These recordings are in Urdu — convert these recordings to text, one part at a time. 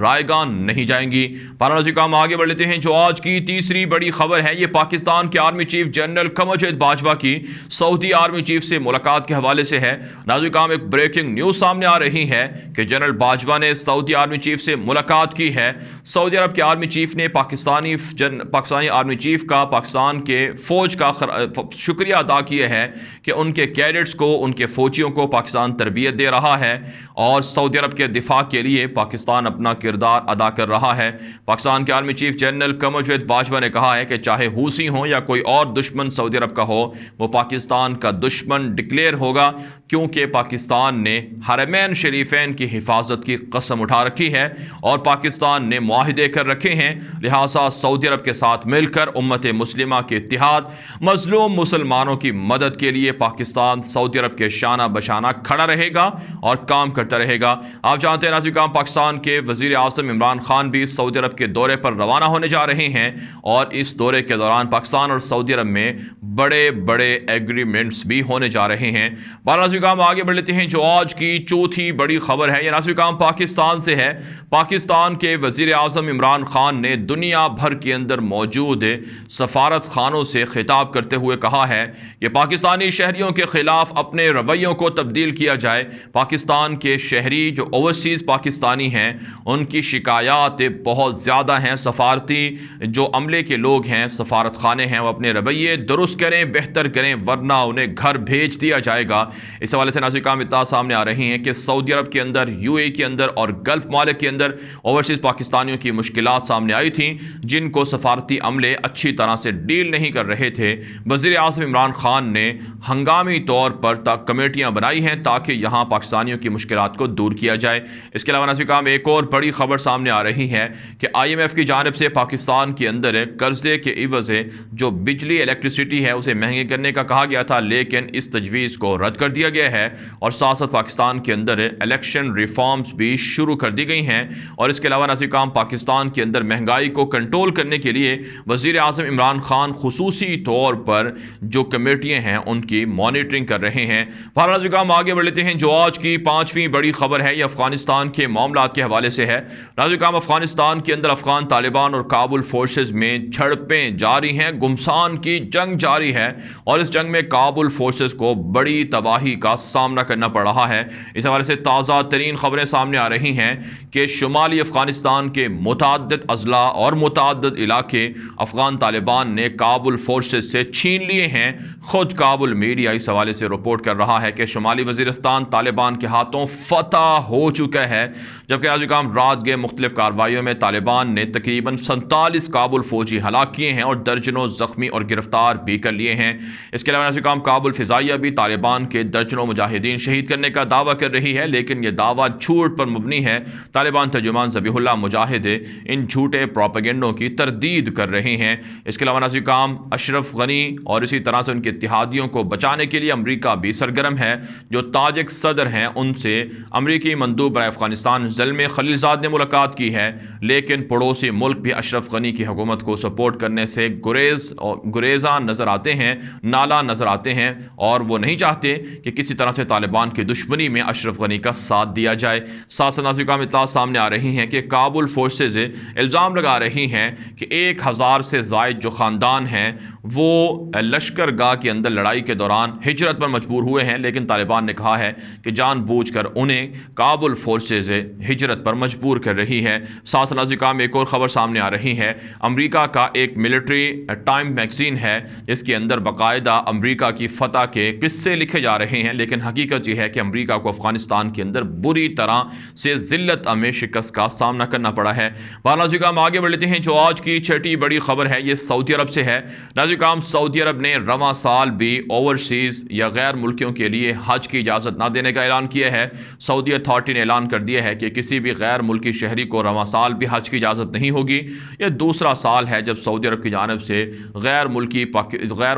رائیگان نہیں جائیں گی۔ ناظرین ہم آگے بڑھ لیتے ہیں جو آج کی تیسری بڑی خبر ہے، یہ پاکستان کے army chief general Qamar Javed Bajwa کی سعودی آرمی چیف سے ملاقات کے حوالے سے ہے۔ ناظرین ایک بریکنگ نیوز سامنے آ رہی ہے کہ جنرل باجوہ نے سعودی آرمی چیف سے ملاقات کی ہے۔ سعودی عرب کے آرمی چیف نے پاکستانی آرمی چیف کا پاکستان کے فوج کا شکریہ ادا کیا ہے کہ ان کے کیڈٹس کو، ان کے فوجیوں کو پاکستان تربیت دے رہا ہے اور سعودی عرب کے دفاع کے لیے پاکستان اپنا کردار ادا کر رہا ہے۔ پاکستان کے army chief general Qamar Javed Bajwa نے کہا ہے کہ چاہے حوثی ہوں یا کوئی اور دشمن سعودی عرب کا ہو، وہ پاکستان کا دشمن ڈکلیئر ہوگا، کیونکہ پاکستان نے حرمین شریفین کی حفاظت کی قسم اٹھا رکھی ہے اور پاکستان نے معاہدے کر رکھے ہیں، لہٰذا سعودی عرب کے ساتھ مل کر امت مسلمہ کے اتحاد، مظلوم مسلمانوں کی مدد کے لیے پاکستان سعودی عرب کے شانہ بشانہ کھڑا رہے گا اور کام کرتا رہے گا۔ آپ جانتے ہیں ناظرین پاکستان کے وزیر اعظم عمران خان بھی سعودی عرب کے دورے پر روانہ ہونے جا رہے ہیں اور اس دورے کے دوران پاکستان اور سعودی عرب میں بڑے بڑے ایگریمنٹس بھی ہونے جا رہے ہیں۔ ناظرین آگے بڑھ لیتے ہیں جو آج کی چوتھی بڑی خبر ہے، یہ ناظرین پاکستان سے ہے۔ پاکستان کے وزیر اعظم عمران خان نے دنیا بھر کے اندر موجود سفارت خانوں سے خطاب کرتے ہوئے کہا ہے کہ پاکستانی شہریوں کے خلاف اپنے رویوں کو تبدیل کیا جائے۔ پاکستان کے شہری جو اوورسیز پاکستانی ہیں ان کی شکایات بہت زیادہ ہیں، سفارتی جو عملے کے لوگ ہیں، سفارت خانے ہیں، وہ اپنے رویے درست کریں، بہتر کریں، ورنہ انہیں گھر بھیج دیا جائے گا۔ اس حوالے سے ناظرین اطلاع سامنے آ رہی ہیں کہ سعودی عرب کے اندر، یو اے کے اندر اور گلف ممالک کے اندر اوورسیز پاکستانیوں کی مشکلات سامنے آئی تھیں جن کو سفارتی عملے اچھی طرح سے ڈیل نہیں کر رہے تھے۔ وزیر اعظم عمران خان نے ہنگامی طور پر کمیٹیاں بنائی ہیں تاکہ یہاں پاکستانیوں کی مشکلات کو دور کیا جائے۔ اس کے علاوہ ناظرین ایک اور بڑی خبر سامنے آ رہی ہے کہ آئی ایم ایف کی جانب سے پاکستان کے اندر قرضے کے عوض جو بجلی الیکٹریسٹی ہے اسے مہنگے کرنے کا کہا گیا تھا، لیکن اس تجویز کو رد کر دیا گیا ہے اور ساتھ ساتھ پاکستان کے اندر الیکشن ریفارمز بھی شروع کر دی گئی ہیں۔ اور اس کے علاوہ ناظرین پاکستان کے اندر مہنگائی کو کنٹرول کرنے کے لیے وزیر اعظم عمران خان خصوصی طور پر جو کمیٹیاں ہیں ان کی مانیٹرنگ کر رہے ہیں۔ ناظرین آگے بڑھ لیتے ہیں جو آج کی پانچویں بڑی خبر ہے، یہ افغانستان کے معاملات کے حوالے سے ہے۔ ناظرین افغانستان کے اندر افغان طالبان اور کابل فورسز میں جھڑپیں جاری ہیں، گھمسان کی جنگ جاری ہے اور اس جنگ میں کابل فورسز کو بڑی تباہی کا سامنا کرنا پڑ رہا ہے۔ اس حوالے سے تازہ ترین خبریں سامنے آ رہی ہیں کہ شمالی افغانستان کے متعدد اضلاع اور متعدد علاقے افغان طالبان نے کابل فورسز سے چھین لیے ہیں۔ خود کابل میڈیا اس حوالے سے رپورٹ کر رہا ہے کہ شمالی وزیرستان طالبان کے ہاتھوں فتح ہو چکا ہے، جبکہ ناظرین رات گئے مختلف کارروائیوں میں طالبان نے تقریباً 47 کابل فوجی ہلاک کیے ہیں اور درجنوں زخمی اور گرفتار بھی کر لیے ہیں۔ اس کے علاوہ ناظرین کابل فضائیہ بھی طالبان کے درجنوں مجاہدین شہید کرنے کا دعویٰ کر رہی ہے، لیکن یہ دعویٰ جھوٹ پر مبنی ہے۔ طالبان ترجمان ذبیح اللہ مجاہد ان جھوٹے پروپیگنڈوں کی تردید کر رہے ہیں۔ اس کے علاوہ ناظرین اشرف غنی اور اسی طرح سے ان کے اتحادیوں کو بچانے کے لیے امریکہ بھی سرگرم ہے۔ جو تاجک صدر ہیں ان سے امریکی مندوب برائے افغانستان زلمے خلیلزاد نے ملاقات کی ہے، لیکن پڑوسی ملک بھی اشرف غنی کی حکومت کو سپورٹ کرنے سے گریزاں نظر آتے ہیں، نالا نظر آتے ہیں اور وہ نہیں چاہتے کہ کسی طرح سے طالبان کی دشمنی میں اشرف غنی کا ساتھ دیا جائے۔ ساتھ ساتھ ناظرین اطلاع سامنے آ رہی ہیں کہ کابل فورسز الزام لگا رہی ہیں کہ 1000 سے زائد جو خاندان ہیں وہ لشکر گاہ کے اندر لڑائی کے دوران ہجرت پر مجبور ہوئے ہیں، لیکن طالبان نے کہا ہے کہ جان بوجھ کر انہیں کابل فورسز ہجرت پر مجبور کر رہی ہے۔ ساتھ ناظرین ایک اور خبر سامنے آ رہی ہے، امریکہ کا ایک ملٹری ٹائم میگزین ہے جس کے اندر باقاعدہ امریکہ کی فتح کے قصے لکھے جا رہے ہیں، لیکن حقیقت یہ ہے کہ امریکہ کو افغانستان کے اندر بری طرح سے ذلت میں شکست کا سامنا کرنا پڑا ہے۔ ناظرین آگے بڑھ لیتے ہیں جو آج کی چھٹی بڑی خبر ہے، یہ سعودی عرب سے ہے۔ ناظرین سعودی عرب نے رواں سال بھی اوورسیز یا غیر ملکیوں کے لیے حج کی اجازت نہ دینے کا اعلان کیا ہے۔ سعودی اتھارٹی نے اعلان کر دیا ہے کہ کسی بھی غیر ملکی شہری کو رواں سال بھی حج کی اجازت نہیں ہوگی۔ یہ دوسرا سال ہے جب سعودی عرب کی جانب سے غیر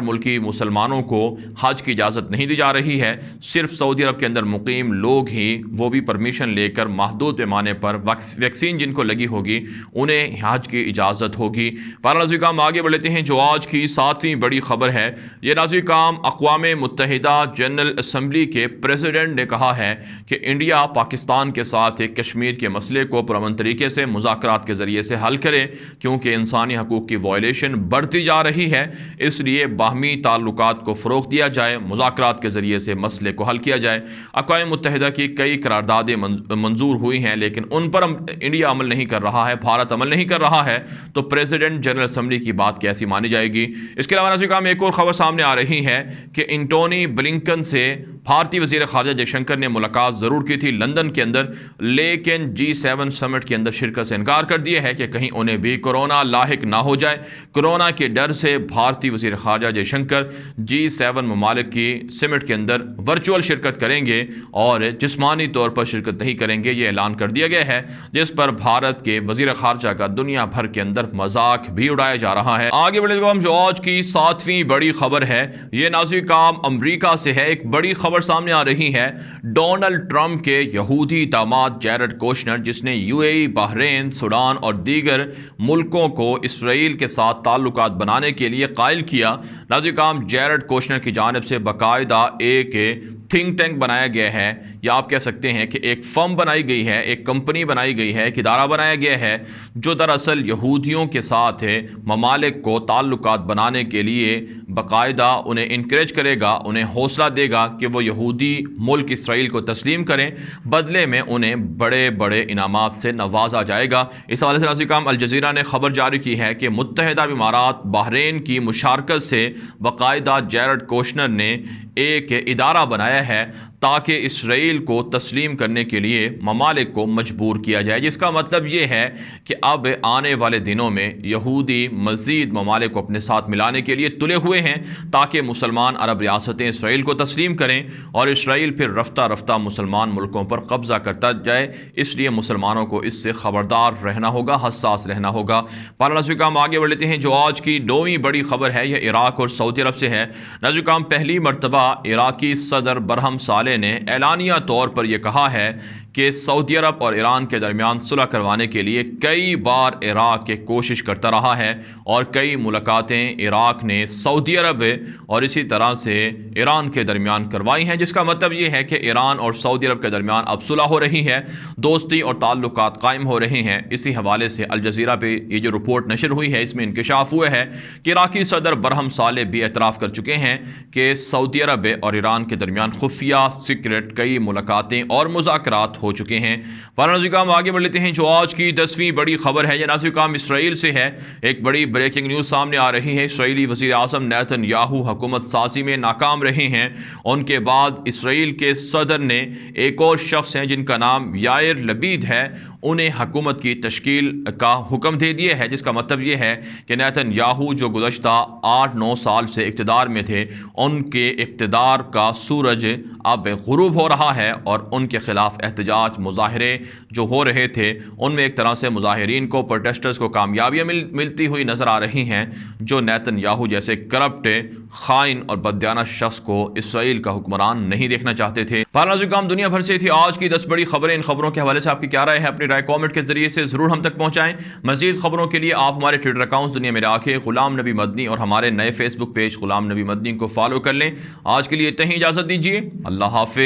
ملکی مسلمانوں کو حج کی اجازت نہیں دی جا رہی ہے۔ صرف سعودی عرب کے اندر مقیم لوگ ہی، وہ بھی پرمیشن لے کر محدود پیمانے پر، ویکسین جن کو لگی ہوگی انہیں حج کی اجازت ہوگی۔ ناظرین آگے بڑھ لیتے ہیں جو آج کی ساتویں بڑی خبر ہے، یہ ناظرین اقوام متحدہ جنرل اسمبلی کے پریزیڈنٹ نے کہا ہے کہ انڈیا پاکستان کے ساتھ ایک کشمیر کشمیر کے مسئلے کو پرامن طریقے سے مذاکرات کے ذریعے سے حل کرے، کیونکہ انسانی حقوق کی وائلیشن بڑھتی جا رہی ہے۔ اس لیے باہمی تعلقات کو فروغ دیا جائے، مذاکرات کے ذریعے سے مسئلے کو حل کیا جائے۔ اقوام متحدہ کی کئی قراردادیں منظور ہوئی ہیں، لیکن ان پر انڈیا عمل نہیں کر رہا ہے، بھارت عمل نہیں کر رہا ہے، تو پریزیڈنٹ جنرل اسمبلی کی بات کیسی مانی جائے گی؟ اس کے علاوہ ناظرین کرام ایک اور خبر سامنے آ رہی ہے کہ انٹونی بلنکن سے بھارتی وزیر خارجہ جے شنکر نے ملاقات ضرور کی تھی لندن کے اندر، لیکن G7 سمٹ کے اندر شرکت سے انکار کر دیا ہے کہ کہیں انہیں بھی کورونا لاحق نہ ہو جائے۔ کورونا کے ڈر سے بھارتی وزیر خارجہ جے شنکر G7 ممالک کی سمٹ کے اندر ورچوئل شرکت کریں گے اور جسمانی طور پر شرکت نہیں کریں گے، یہ اعلان کر دیا گیا ہے، جس پر بھارت کے وزیر خارجہ کا دنیا بھر کے اندر مذاق بھی اڑایا جا رہا ہے۔ آگے بڑھے تو ہم جو آج کی 7ویں بڑی خبر ہے، یہ ناظرین کرام امریکہ سے ہے۔ ایک بڑی خبر سامنے آ رہی ہے، ڈونلڈ ٹرمپ کے یہودی داماد جیرڈ کوشنر، جس نے UAE، بحرین، سوڈان اور دیگر ملکوں کو اسرائیل کے ساتھ تعلقات بنانے کے لیے قائل کیا۔ ناظرین کرام جیرڈ کوشنر کی جانب سے باقاعدہ ایک تھنک ٹینک بنایا گیا ہے، یا آپ کہہ سکتے ہیں کہ ایک فرم بنائی گئی ہے، ایک کمپنی بنائی گئی ہے، ایک ادارہ بنایا گیا ہے، جو دراصل یہودیوں کے ساتھ ممالک کو تعلقات بنانے کے لیے باقاعدہ انہیں انکریج کرے گا، انہیں حوصلہ دے گا کہ وہ یہودی ملک اسرائیل کو تسلیم کریں، بدلے میں انہیں بڑے بڑے انعامات سے نوازا جائے گا۔ اس حوالے سے ناظرین کرام الجزیرہ نے خبر جاری کی ہے کہ متحدہ عرب امارات بحرین کی مشارکت سے باقاعدہ جیرڈ کوشنر نے ایک ادارہ بنایا ہے تاکہ اسرائیل کو تسلیم کرنے کے لیے ممالک کو مجبور کیا جائے، جس کا مطلب یہ ہے کہ اب آنے والے دنوں میں یہودی مزید ممالک کو اپنے ساتھ ملانے کے لیے تلے ہوئے ہیں تاکہ مسلمان عرب ریاستیں اسرائیل کو تسلیم کریں اور اسرائیل پھر رفتہ رفتہ مسلمان ملکوں پر قبضہ کرتا جائے۔ اس لیے مسلمانوں کو اس سے خبردار رہنا ہوگا، حساس رہنا ہوگا۔ ناظرین کرام آگے بڑھ لیتے ہیں، جو آج کی 9ویں بڑی خبر ہے یہ عراق اور سعودی عرب سے ہے۔ ناظرین کرام پہلی مرتبہ عراقی صدر برہم صالح نے اعلانیہ طور پر یہ کہا ہے کہ سعودی عرب اور ایران کے درمیان صلح کروانے کے لیے کئی بار عراق کی کوشش کرتا رہا ہے اور کئی ملاقاتیں عراق نے سعودی عرب اور اسی طرح سے ایران کے درمیان کروائی ہیں، جس کا مطلب یہ ہے کہ ایران اور سعودی عرب کے درمیان اب صلح ہو رہی ہے، دوستی اور تعلقات قائم ہو رہے ہیں۔ اسی حوالے سے الجزیرہ پہ یہ جو رپورٹ نشر ہوئی ہے، اس میں انکشاف ہوا ہے کہ عراقی صدر برہم صالح بھی اعتراف کر چکے ہیں کہ سعودی عرب اور ایران کے درمیان خفیہ سیکرٹ کئی ملاقاتیں اور مذاکرات ہو چکے ہیں۔ ناظرین کرام آگے بڑھ لیتے ہیں، جو آج کی 10ویں بڑی خبر ہے یہ ناظرین کرام اسرائیل سے ہے۔ ایک بڑی بریکنگ نیوز سامنے آ رہی ہے، اسرائیلی وزیر اعظم نیتن یاہو حکومت سازی میں ناکام رہے ہیں۔ ان کے بعد اسرائیل کے صدر نے ایک اور شخص ہیں جن کا نام یائر لپید ہے، انہیں حکومت کی تشکیل کا حکم دے دیا ہے، جس کا مطلب یہ ہے کہ نیتن یاہو جو گزشتہ 8-9 سال سے اقتدار میں تھے، ان کے اقتدار کا سورج اب غروب ہو رہا ہے اور ان کے خلاف احتجاج مظاہرے جو ہو رہے تھے ان میں ایک طرح سے مظاہرین کو، پروٹیسٹرز کو کامیابیاں ملتی ہوئی نظر آ رہی ہیں، جو نیتن یاہو جیسے کرپٹ، خائن اور بددیانہ شخص کو اسرائیل کا حکمران نہیں دیکھنا چاہتے تھے۔ ناظرین کرام دنیا بھر سے تھی آج کی 10 بڑی خبریں۔ ان خبروں کے حوالے سے آپ کی کیا رائے ہے؟ اپنی رائے کامنٹ کے ذریعے سے ضرور ہم تک پہنچائیں۔ مزید خبروں کے لیے آپ ہمارے ٹویٹر اکاؤنٹس دنیا میں رکھیں غلام نبی مدنی اور ہمارے نئے فیس بک پیج غلام نبی مدنی کو فالو کر لیں۔ آج کے لیے اتنا ہی، اجازت دیجیے، اللہ حافظ۔